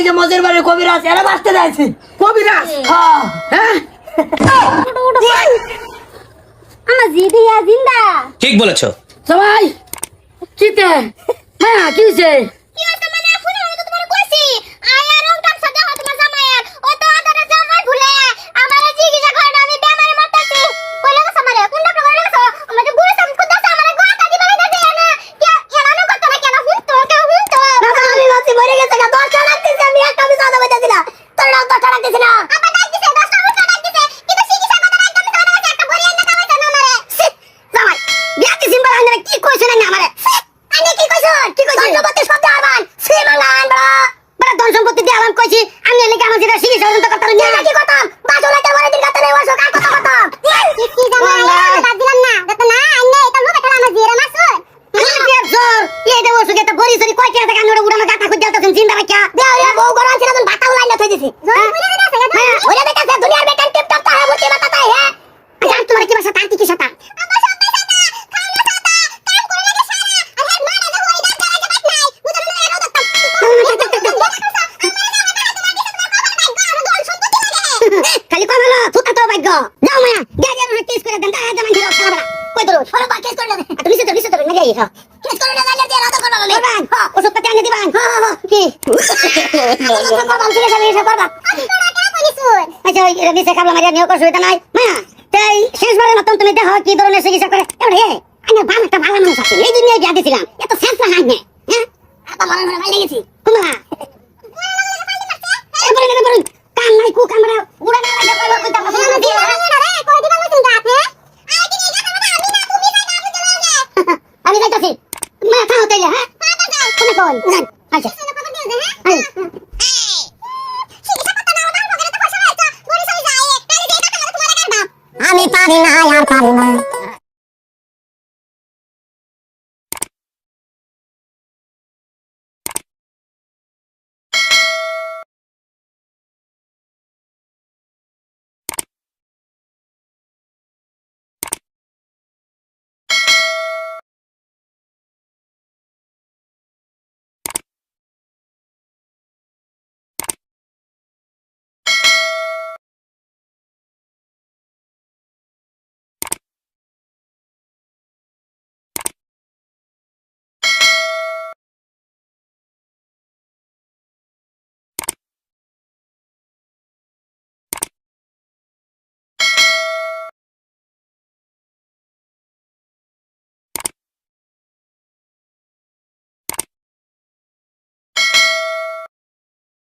যে মজের বাড়ি কবিরাজ এরা বাঁচতে যাইছে। কবিরাজ হ্যাঁ আমার জিদিয়া জিন্দা ঠিক বলেছো। সবাই কিতে হ্যাঁ কি হইছে? কি হইছে মানে ফোনে তো তোমার কইছি আয়া রংটার সাথে হত তোমার জামাইয়ের ও তো আদারে জামাই ভুলে আমারে জিজ্ঞাসা করে আমি বেমারে মরতাছি কইলা গেছ আমারে কোন ডাক্তার কইলা গেছ আমারে গুড় সাম কুদাছ আমারে গোটা দিবা দিতে না কে এলানো করতে না কেন হুনতো বাবা আমি বাঁচি মরে গেছে গা 10 টাকা লাগতেছে আমি একটা আমি সাদা বেচা দিলা তোর 10 টাকা লাগতেছে না আবার ডাক দিছে 10 টাকা উঠা ডাক দিছে কিন্তু চিকিৎসা কথা না একদম তোমার কাছে একটা বড়ি এনে কামাইছে না আমারে জামাই বিয়াতে সিম্বল আনলে কি কইছ না আমারে আনে কি কইছ সম্পত্তি সব দেওয়ার শ্রীমালান বড় ধন সম্পত্তি দিয়ে আলাম কইছি আমি এলে আমার যেটা শিখি সরন্ত করতে না কি কথা বাজলাতে বলে দিন কাতে নেওয়া সব কথা কথা কি জামাই বাদ দিলাম না যত না আনে এটা লোক এটা আমার জিরা মাসুদ এই দেবো সুগে তো বড়ি সরি কয় টাকা কান উড়ানো গাটা খুঁজে যাচ্ছেন চিন্তা রাখা দেও রে বউ গরম ছিল তখন ভাতা লাইন থই দিছি ওরে বেটা সে দুনিয়ার বেটা টিপ টপ তাহে বলতে বাতা হ্যাঁ আচ্ছা তোমার কি ভাষা তার কি ভাষা আমার সব পয়সা দা খাওয়া সাদা কাম করে লাগে সারা আর হেড মারা না হই দাঁড়া জায়গা বাত নাই বুঝলো না এরো খালি কম হলো ফুটা তো ভাগ্য যাও মায়া গাড়ি কেস করে দেন দাদা মান দিও সারা কই দরো সরো বা কেস করে দেন তুমি তো না যাই কেস করে দেন জানিয়ে দিয়ে রাত করো না হ্যাঁ ওষুধ পাতি আনি দিবান হ্যাঁ কি বাবা ছিল সব এসব করবা আচ্ছা ওই বিছে কাবলা মারিয়া নিও অসুবিধা নাই মায়া তাই শেষবারের মতন তুমি দেখো কি ধরনের চিকিৎসা করে এবারে আমি বাম একটা ভালো মানুষ আছে এই দুনিয়ায় বিয়া দিছিলাম এত সেন্সা হাই না হ্যাঁ আটা মনে মনে ভালো গেছি কুমলা এবারে নেবে বলুন কান নাই কু কামরা উড়া না লাগে কইবা কইতা পছন্দ না দিয়ে আমি যাইতাছি মা খাও তাইলে হ্যাঁ তুমি কোন জান আচ্ছা আমি পারি না আর পারি না